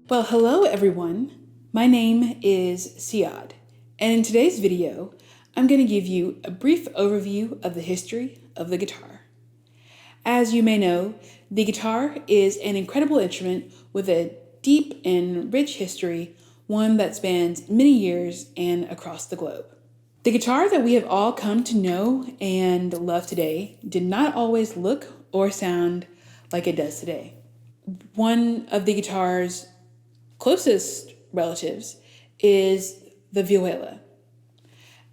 Well, hello everyone. My name is Ciyadh, and in today's video, I'm going to give you a brief overview of the history of the guitar. As you may know, the guitar is an incredible instrument with a deep and rich history, one that spans many years and across the globe. The guitar that we have all come to know and love today did not always look or sound like it does today. One of the guitar's closest relatives is the viola.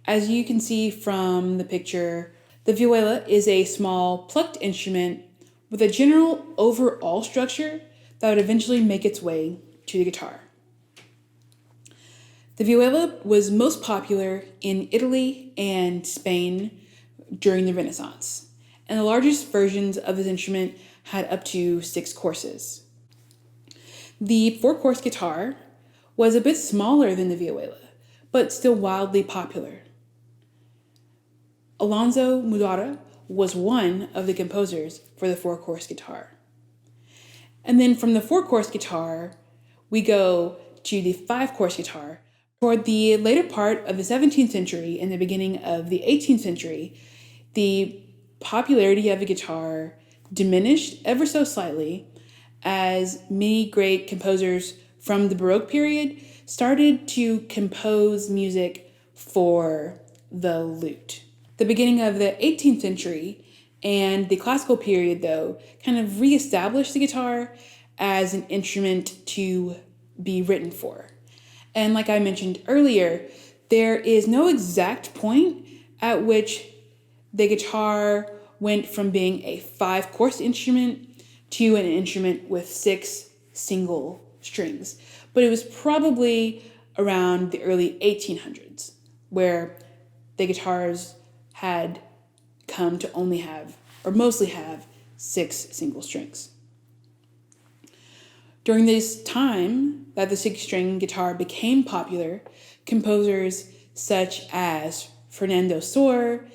As you can see from the picture, the viola is a small plucked instrument with a general overall structure that would eventually make its way to the guitar. The viola was most popular in Italy and Spain during the Renaissance, and the largest versions of this instrument had up to 6 courses. The 4-course guitar was a bit smaller than the viola, but still wildly popular. Alonso Mudara was one of the composers for the 4-course guitar. And then from the 4-course guitar, we go to the 5-course guitar. Toward the later part of the 17th century and the beginning of the 18th century, the popularity of the guitar diminished ever so slightly as many great composers from the Baroque period started to compose music for the lute. The beginning of the 18th century and the classical period, though, kind of reestablished the guitar as an instrument to be written for. And like I mentioned earlier, there is no exact point at which the guitar went from being a 5-course instrument to an instrument with 6 single strings. But it was probably around the early 1800s where the guitars had come to only have, or mostly have, 6 single strings. During this time that the 6-string guitar became popular, composers such as Fernando Sor,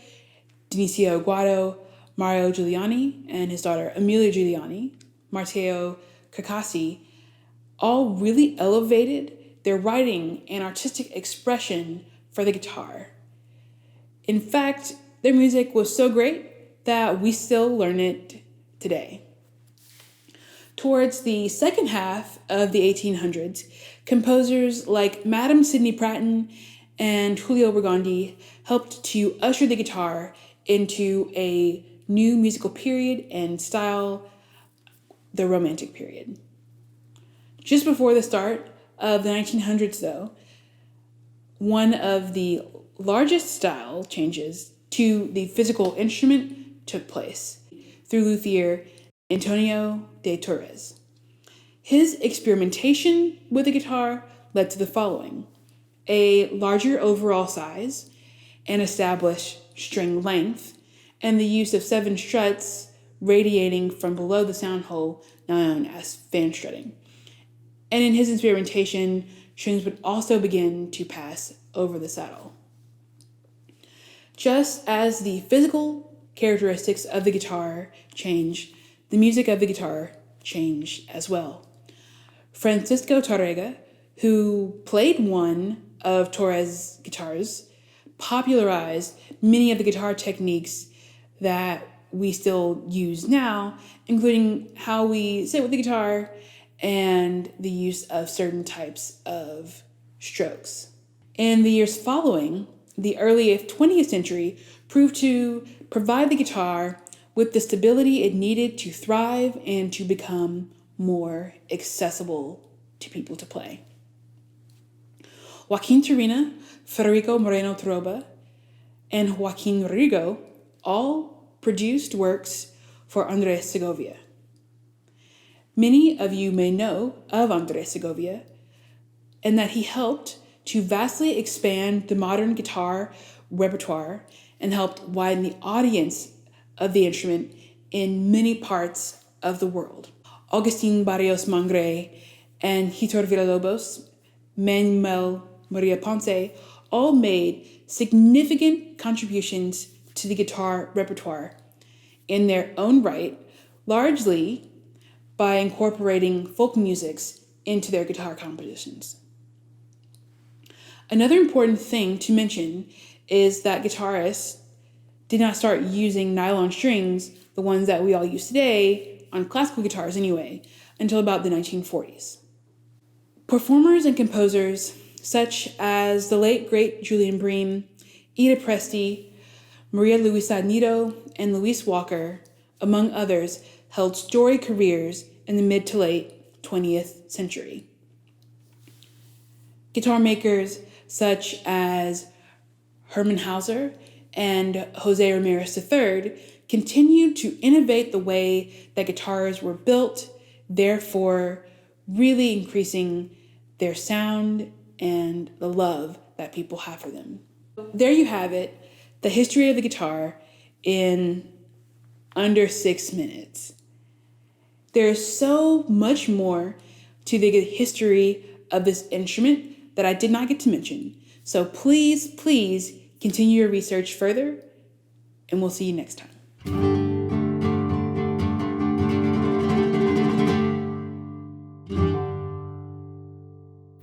Dionisio Guado, Mario Giuliani and his daughter Emilia Giuliani, Matteo Carcassi, all really elevated their writing and artistic expression for the guitar. In fact, their music was so great that we still learn it today. Towards the second half of the 1800s, composers like Madame Sidney Pratton and Julio Burgundy helped to usher the guitar into a new musical period and style, the Romantic period. Just before the start of the 1900s, though, one of the largest style changes to the physical instrument took place through luthier Antonio de Torres. His experimentation with the guitar led to the following: a larger overall size, an established string length, and the use of 7 struts radiating from below the sound hole, known as fan strutting. And in his experimentation, strings would also begin to pass over the saddle. Just as the physical characteristics of the guitar changed, the music of the guitar changed as well. Francisco Tárrega, who played one of Torres' guitars, popularized many of the guitar techniques that we still use now, including how we sit with the guitar and the use of certain types of strokes. In the years following, the early 20th century proved to provide the guitar with the stability it needed to thrive and to become more accessible to people to play. Joaquin Turina, Federico Moreno Troba, and Joaquin Rodrigo all produced works for Andrés Segovia. Many of you may know of Andrés Segovia, and that he helped to vastly expand the modern guitar repertoire and helped widen the audience of the instrument in many parts of the world. Agustín Barrios Mangre and Hitor Villalobos, Manuel Maria Ponce all made significant contributions to the guitar repertoire in their own right, largely by incorporating folk musics into their guitar compositions. Another important thing to mention is that guitarists did not start using nylon strings, the ones that we all use today, on classical guitars anyway, until about the 1940s. Performers and composers such as the late great Julian Bream, Ida Presti, Maria Luisa Nido, and Louise Walker, among others, held storied careers in the mid to late 20th century. Guitar makers such as Hermann Hauser and Jose Ramirez III continued to innovate the way that guitars were built, therefore really increasing their sound and the love that people have for them. There you have it, the history of the guitar in under 6 minutes. There's so much more to the history of this instrument that I did not get to mention. So please continue your research further, and we'll see you next time.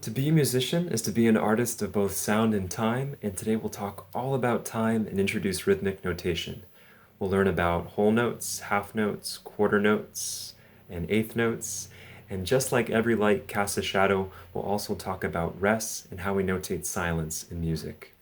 To be a musician is to be an artist of both sound and time, and today we'll talk all about time and introduce rhythmic notation. We'll learn about whole notes, half notes, quarter notes, and eighth notes, and just like every light casts a shadow, we'll also talk about rests and how we notate silence in music.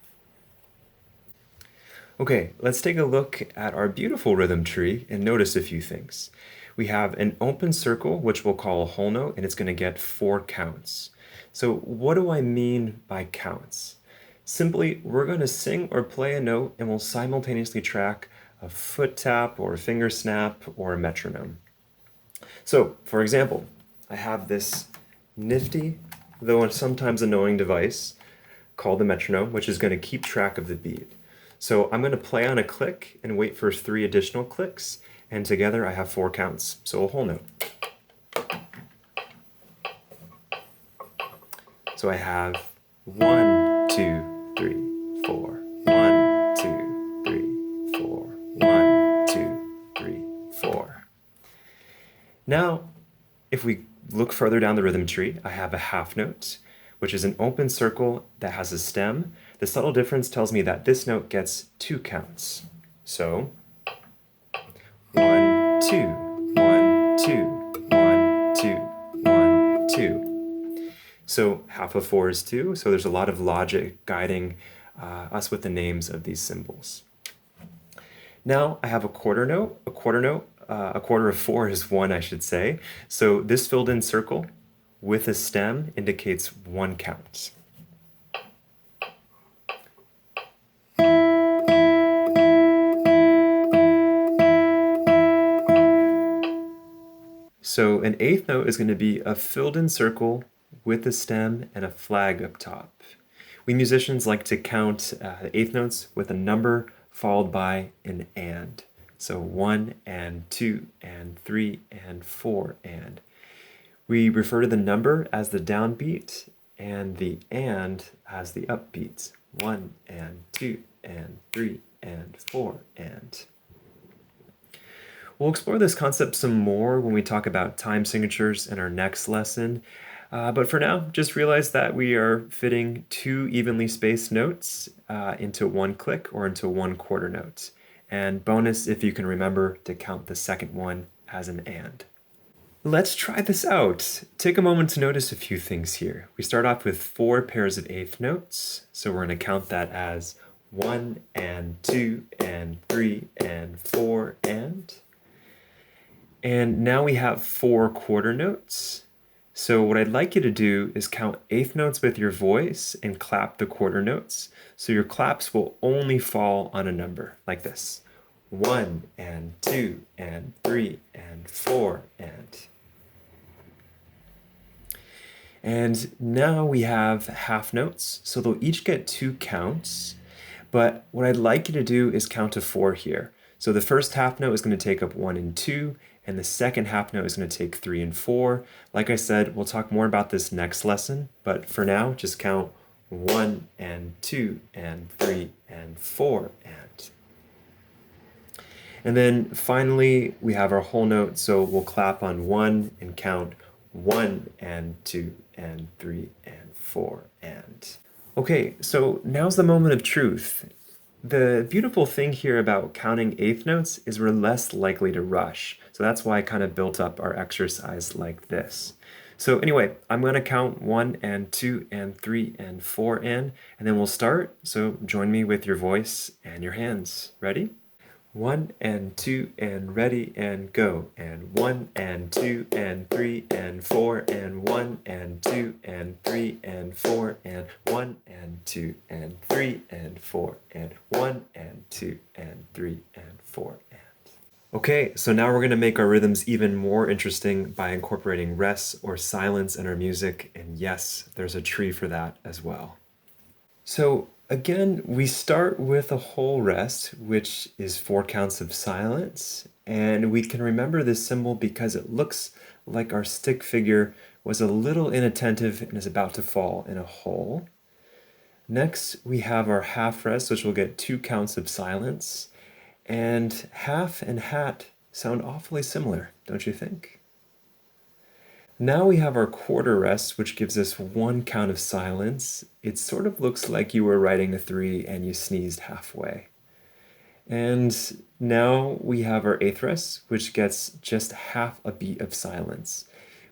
Okay, let's take a look at our beautiful rhythm tree and notice a few things. We have an open circle, which we'll call a whole note, and it's going to get 4 counts. So what do I mean by counts? Simply, we're going to sing or play a note and we'll simultaneously track a foot tap or a finger snap or a metronome. So, for example, I have this nifty, though sometimes annoying device called the metronome, which is going to keep track of the beat. So I'm going to play on a click and wait for 3 additional clicks, and together I have 4 counts, so a whole note. So I have 1, 2, 3, 4. 1, 2, 3, 4. 1, 2, 3, 4. Now, if we look further down the rhythm tree, I have a half note, which is an open circle that has a stem. The subtle difference tells me that this note gets 2 counts. So 1, 2, 1, 2, 1, 2, 1, 2. So half of 4 is 2, so there's a lot of logic guiding us with the names of these symbols. Now I have a quarter note. A quarter of 4 is 1, I should say. So this filled in circle with a stem indicates 1 count. So an eighth note is going to be a filled in circle with a stem and a flag up top. We musicians like to count eighth notes with a number followed by an and. So 1 and 2 and 3 and 4 and. We refer to the number as the downbeat and the and as the upbeat. 1 and 2 and 3 and 4 and. We'll explore this concept some more when we talk about time signatures in our next lesson. But for now, just realize that we are fitting 2 evenly spaced notes into 1 click or into 1 quarter note. And bonus if you can remember to count the second one as an and. Let's try this out. Take a moment to notice a few things here. We start off with 4 pairs of eighth notes. So we're going to count that as 1 and 2 and 3 and 4 and. And now we have 4 quarter notes. So what I'd like you to do is count eighth notes with your voice and clap the quarter notes. So your claps will only fall on a number like this. 1 and 2 and 3 and 4 and. And now we have half notes. So they'll each get 2 counts. But what I'd like you to do is count to 4 here. So the first half note is going to take up 1 and 2. And the second half note is going to take 3 and 4. Like I said, we'll talk more about this next lesson, but for now, just count 1 and 2 and 3 and 4 and. And then finally, we have our whole note, so we'll clap on 1 and count 1 and 2 and 3 and 4 and. Okay, so now's the moment of truth. The beautiful thing here about counting eighth notes is we're less likely to rush. So that's why I kind of built up our exercise like this. So anyway, I'm going to count 1 and 2 and 3 and 4 and then we'll start. So join me with your voice and your hands. Ready? 1 and 2 and ready and go, and 1 and 2 and 3 and 4 and 1 and 2 and 3 and 4 and 1 and 2 and 3 and 4 and 1 and 2 and 3 and 4 and. Okay, so now we're going to make our rhythms even more interesting by incorporating rests or silence in our music, and yes, there's a tree for that as well. So again, we start with a whole rest, which is 4 counts of silence, and we can remember this symbol because it looks like our stick figure was a little inattentive and is about to fall in a hole. Next, we have our half rest, which will get 2 counts of silence, and half and hat sound awfully similar, don't you think? Now we have our quarter rest, which gives us 1 count of silence. It sort of looks like you were writing a 3 and you sneezed halfway. And now we have our eighth rest, which gets just half a beat of silence.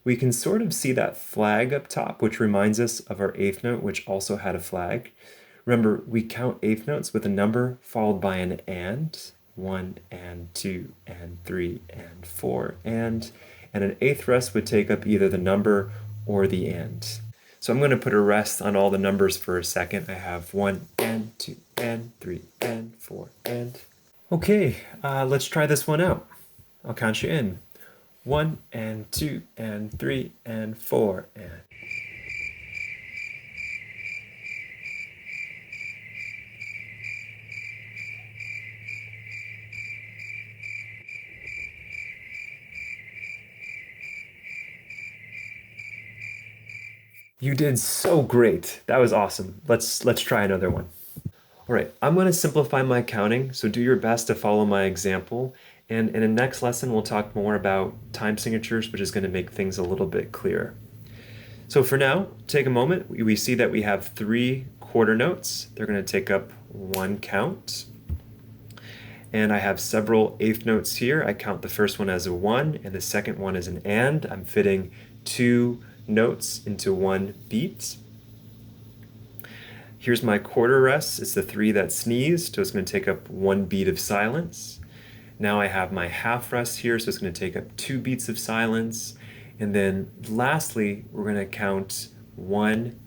We can sort of see that flag up top, which reminds us of our eighth note, which also had a flag. Remember, we count eighth notes with a number followed by an and. 1 and 2 and 3 and 4 and an eighth rest would take up either the number or the and. So I'm going to put a rest on all the numbers for a second. I have 1 and 2 and 3 and 4 and. Okay, let's try this one out. I'll count you in. 1 and 2 and 3 and 4 and. You did so great. That was awesome. Let's try another one. All right, I'm going to simplify my counting, so do your best to follow my example. And in the next lesson, we'll talk more about time signatures, which is going to make things a little bit clearer. So for now, take a moment. We see that we have 3 quarter notes. They're going to take up 1 count. And I have several eighth notes here. I count the first one as a 1 and the second one as an and. I'm fitting 2 notes into 1 beat. Here's my quarter rest. It's the 3 that sneezed, so it's going to take up 1 beat of silence. Now I have my half rest here, so it's going to take up 2 beats of silence. And then lastly, we're going to count 1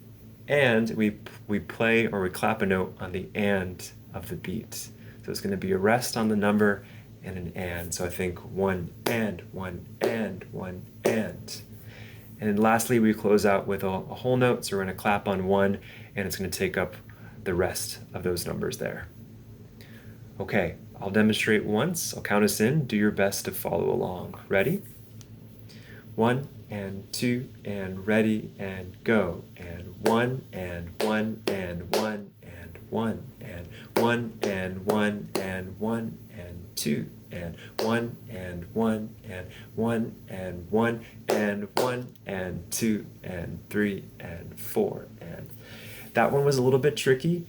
and we play or we clap a note on the and of the beat. So it's going to be a rest on the number and an and. So I think 1 and 1 and 1 and. And then lastly, we close out with a whole note. So we're going to clap on 1, and it's going to take up the rest of those numbers there. Okay, I'll demonstrate once. I'll count us in. Do your best to follow along. Ready? 1 and 2 and ready and go. And 1 and 1 and 1 and 1 and 1 and 1 and 1 and 2 and 1 and 1 and 1 and 1 and 1 and 2 and 3 and 4 and. That one was a little bit tricky.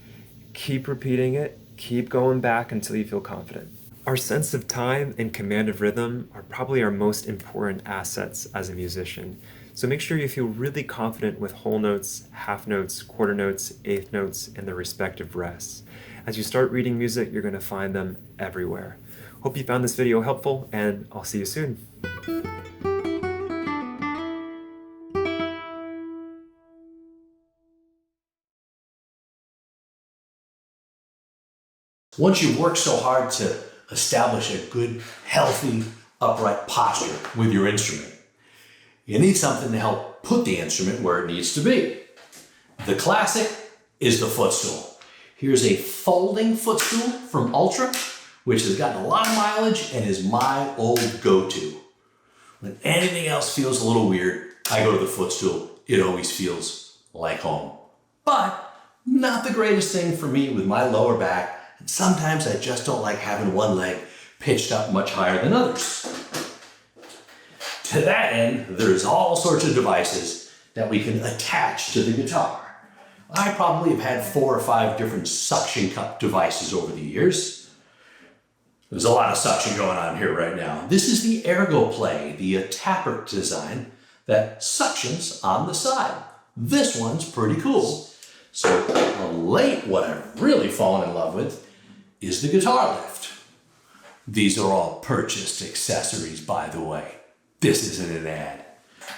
Keep repeating it. Keep going back until you feel confident. Our sense of time and command of rhythm are probably our most important assets as a musician. So make sure you feel really confident with whole notes, half notes, quarter notes, eighth notes, and their respective rests. As you start reading music, you're going to find them everywhere. Hope you found this video helpful, and I'll see you soon. Once you've worked so hard to establish a good, healthy, upright posture with your instrument, you need something to help put the instrument where it needs to be. The classic is the footstool. Here's a folding footstool from Ultra, which has gotten a lot of mileage and is my old go-to. When anything else feels a little weird, I go to the footstool. It always feels like home. But not the greatest thing for me with my lower back, and sometimes I just don't like having one leg pitched up much higher than others. To that end, there's all sorts of devices that we can attach to the guitar. I probably have had 4 or 5 different suction cup devices over the years. There's a lot of suction going on here right now. This is the Ergo Play, the Tappert design that suctions on the side. This one's pretty cool. So of late, what I've really fallen in love with is the guitar lift. These are all purchased accessories, by the way. This isn't an ad.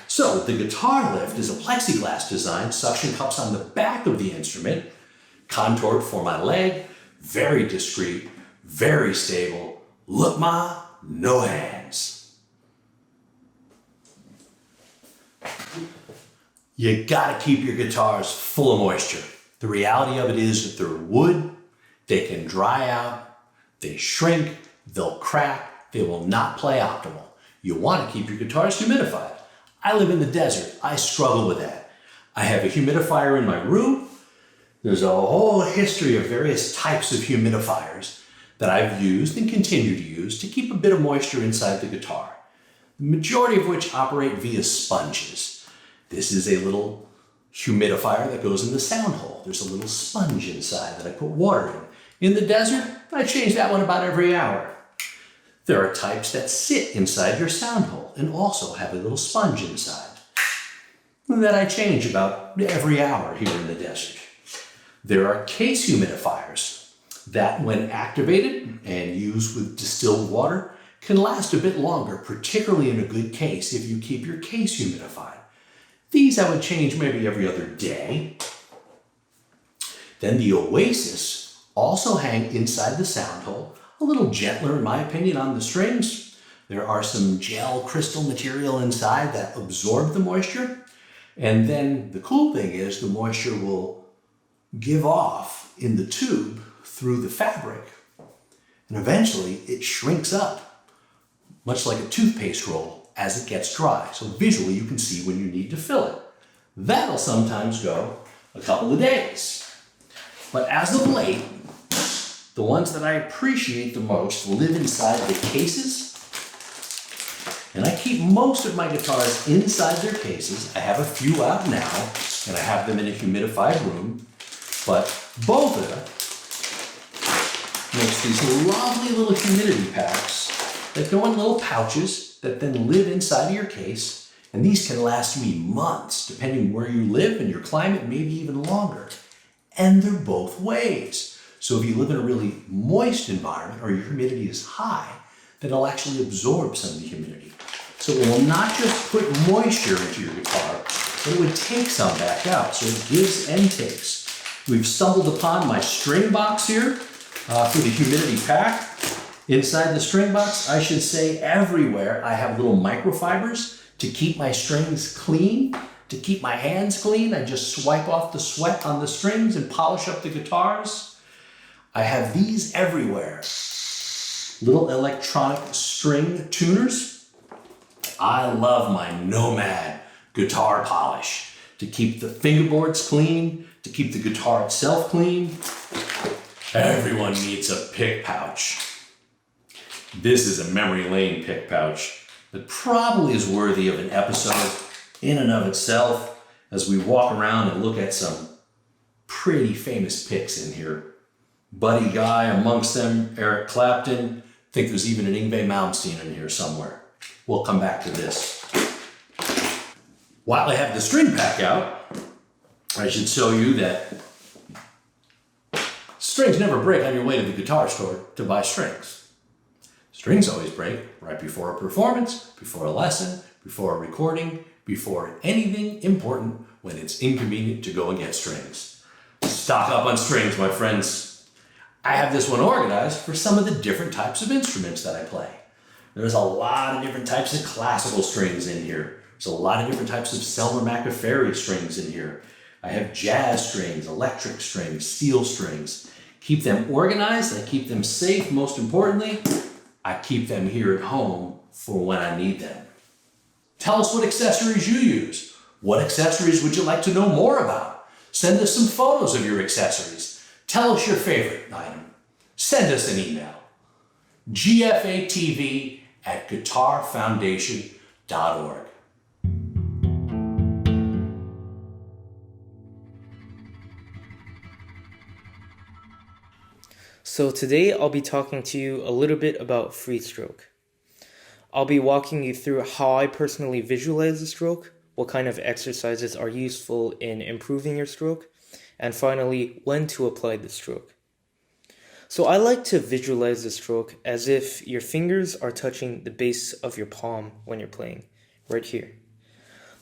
So the guitar lift is a plexiglass design, suction cups on the back of the instrument, contoured for my leg, very discreet, very stable. Look, ma, no hands. You gotta keep your guitars full of moisture. The reality of it is that they're wood, they can dry out, they shrink, they'll crack, they will not play optimal. You want to keep your guitars humidified. I live in the desert. I struggle with that. I have a humidifier in my room. There's a whole history of various types of humidifiers that I've used and continue to use to keep a bit of moisture inside the guitar, the majority of which operate via sponges. This is a little humidifier that goes in the sound hole. There's a little sponge inside that I put water in. In the desert, I change that one about every hour. There are types that sit inside your sound hole and also have a little sponge inside that I change about every hour here in the desert. There are case humidifiers that, when activated and used with distilled water, can last a bit longer, particularly in a good case if you keep your case humidified. These I would change maybe every other day. Then the Oasis also hang inside the sound hole, a little gentler in my opinion on the strings. There are some gel crystal material inside that absorb the moisture. And then the cool thing is the moisture will give off in the tube through the fabric. And eventually it shrinks up, much like a toothpaste roll as it gets dry. So visually you can see when you need to fill it. That'll sometimes go a couple of days. But as of late, the ones that I appreciate the most live inside the cases. And I keep most of my guitars inside their cases. I have a few out now, and I have them in a humidified room. But Bova makes these lovely little humidity packs that go in little pouches that then live inside of your case. And these can last me months, depending where you live and your climate, maybe even longer. And they're both ways. So if you live in a really moist environment or your humidity is high, then it'll actually absorb some of the humidity. So it will not just put moisture into your guitar, but it would take some back out. So it gives and takes. We've stumbled upon my string box here for the humidity pack. Inside the string box, I should say everywhere, I have little microfibers to keep my strings clean, to keep my hands clean. I just swipe off the sweat on the strings and polish up the guitars. I have these everywhere. Little electronic string tuners. I love my Nomad guitar polish to keep the fingerboards clean, to keep the guitar itself clean. Everyone needs a pick pouch. This is a memory lane pick pouch that probably is worthy of an episode in and of itself as we walk around and look at some pretty famous picks in here. Buddy Guy amongst them, Eric Clapton. I think there's even an Yngwie Malmsteen in here somewhere. We'll come back to this. While I have the string pack out, I should show you that strings never break on your way to the guitar store to buy strings. Strings always break right before a performance, before a lesson, before a recording, before anything important when it's inconvenient to go and get strings. Stock up on strings, my friends. I have this one organized for some of the different types of instruments that I play. There's a lot of different types of classical strings in here. There's a lot of different types of Selmer McAfee strings in here. I have jazz strings, electric strings, steel strings. Keep them organized, I keep them safe. Most importantly, I keep them here at home for when I need them. Tell us what accessories you use. What accessories would you like to know more about? Send us some photos of your accessories. Tell us your favorite item. Send us an email. GFAtv@guitarfoundation.com. So today I'll be talking to you a little bit about free stroke. I'll be walking you through how I personally visualize the stroke, what kind of exercises are useful in improving your stroke, and finally, when to apply the stroke. So I like to visualize the stroke as if your fingers are touching the base of your palm when you're playing, right here.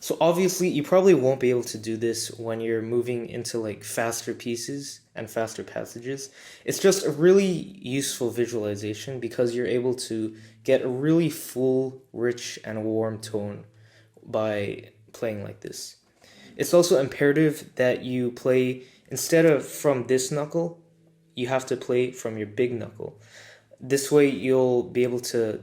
So obviously, you probably won't be able to do this when you're moving into like faster pieces and faster passages. It's just a really useful visualization because you're able to get a really full, rich, and warm tone by playing like this. It's also imperative that you play, instead of from this knuckle, you have to play from your big knuckle. This way you'll be able to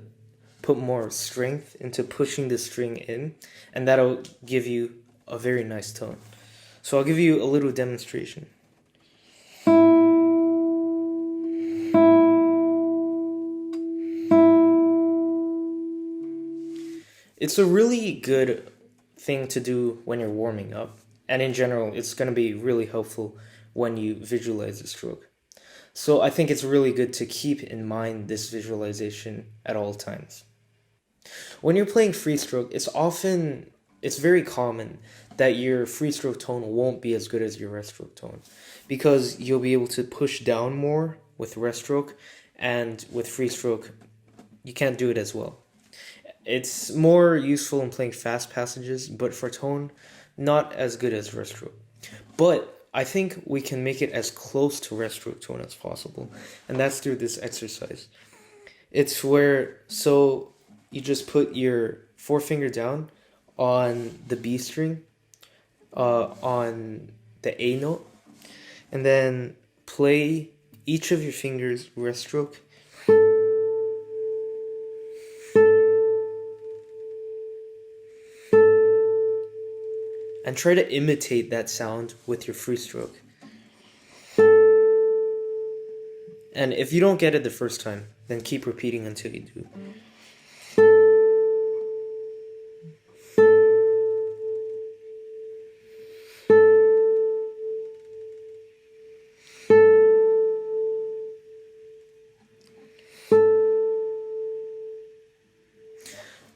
put more strength into pushing the string in, and that'll give you a very nice tone. So I'll give you a little demonstration. It's a really good thing to do when you're warming up, and in general, it's going to be really helpful when you visualize the stroke. So I think it's really good to keep in mind this visualization at all times. When you're playing free stroke, it's very common that your free stroke tone won't be as good as your rest stroke tone because you'll be able to push down more with rest stroke, and with free stroke, you can't do it as well. It's more useful in playing fast passages, but for tone, not as good as rest stroke. But I think we can make it as close to rest stroke tone as possible, and that's through this exercise. It's where, so you just put your forefinger down on the B string, on the A note, and then play each of your fingers rest stroke. And try to imitate that sound with your free stroke. And if you don't get it the first time, then keep repeating until you do.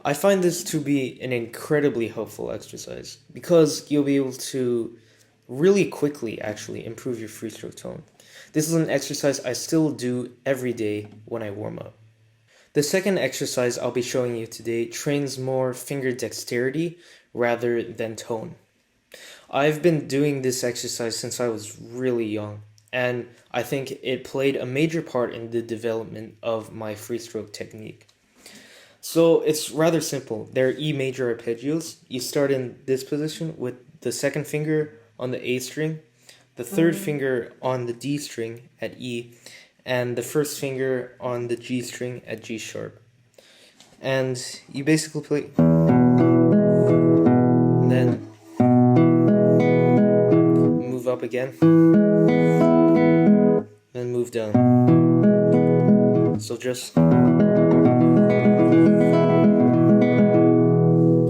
I find this to be an incredibly helpful exercise because you'll be able to really quickly actually improve your free stroke tone. This is an exercise I still do every day when I warm up. The second exercise I'll be showing you today trains more finger dexterity rather than tone. I've been doing this exercise since I was really young, and I think it played a major part in the development of my free stroke technique. So it's rather simple. They're E major arpeggios. You start in this position with the second finger on the A string, the third finger on the D string at E, and the first finger on the G string at G sharp. And you basically play, and then move up again, then move down. So just,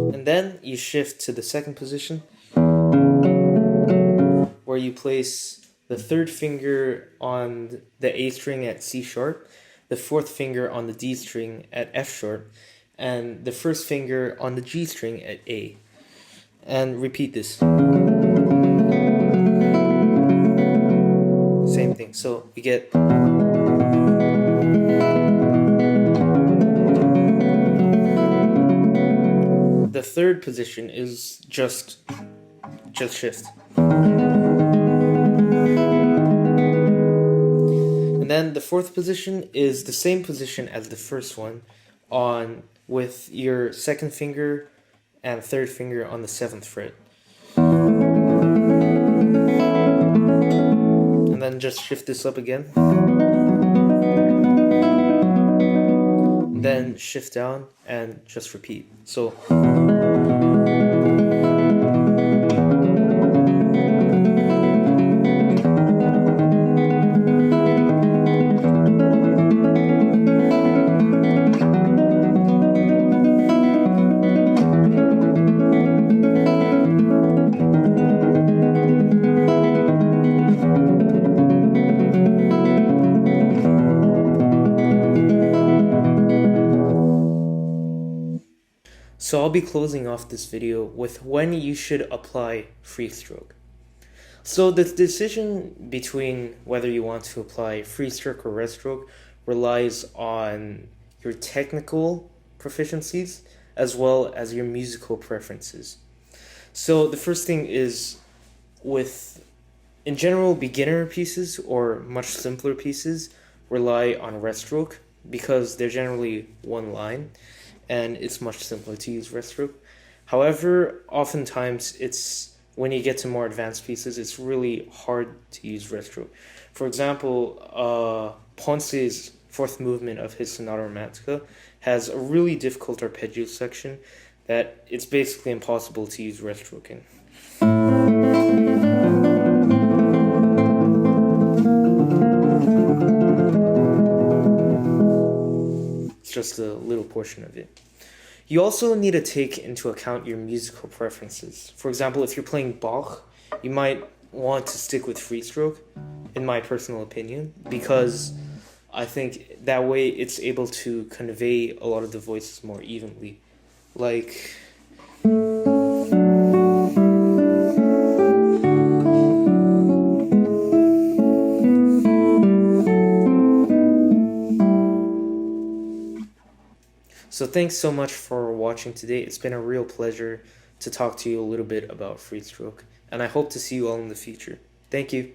and then you shift to the second position where you place the third finger on the A string at C sharp, the fourth finger on the D string at F sharp, and the first finger on the G string at A. And repeat this. Same thing. So you get, the third position is just shift. And then the fourth position is the same position as the first one, on with your second finger and third finger on the 7th fret. And then just shift this up again. Then shift down and just repeat. So So I'll be closing off this video with when you should apply free stroke. So the decision between whether you want to apply free stroke or rest stroke relies on your technical proficiencies as well as your musical preferences. So the first thing is, with, in general, beginner pieces or much simpler pieces rely on rest stroke because they're generally one line and it's much simpler to use rest stroke. However, oftentimes it's when you get to more advanced pieces, it's really hard to use rest stroke. For example, Ponce's fourth movement of his Sonata Romantica has a really difficult arpeggio section that it's basically impossible to use rest stroke in. It's just a little portion of it. You also need to take into account your musical preferences. For example, if you're playing Bach, you might want to stick with free stroke, in my personal opinion, because I think that way it's able to convey a lot of the voices more evenly. Like, so thanks so much for watching today. It's been a real pleasure to talk to you a little bit about free stroke, and I hope to see you all in the future. Thank you.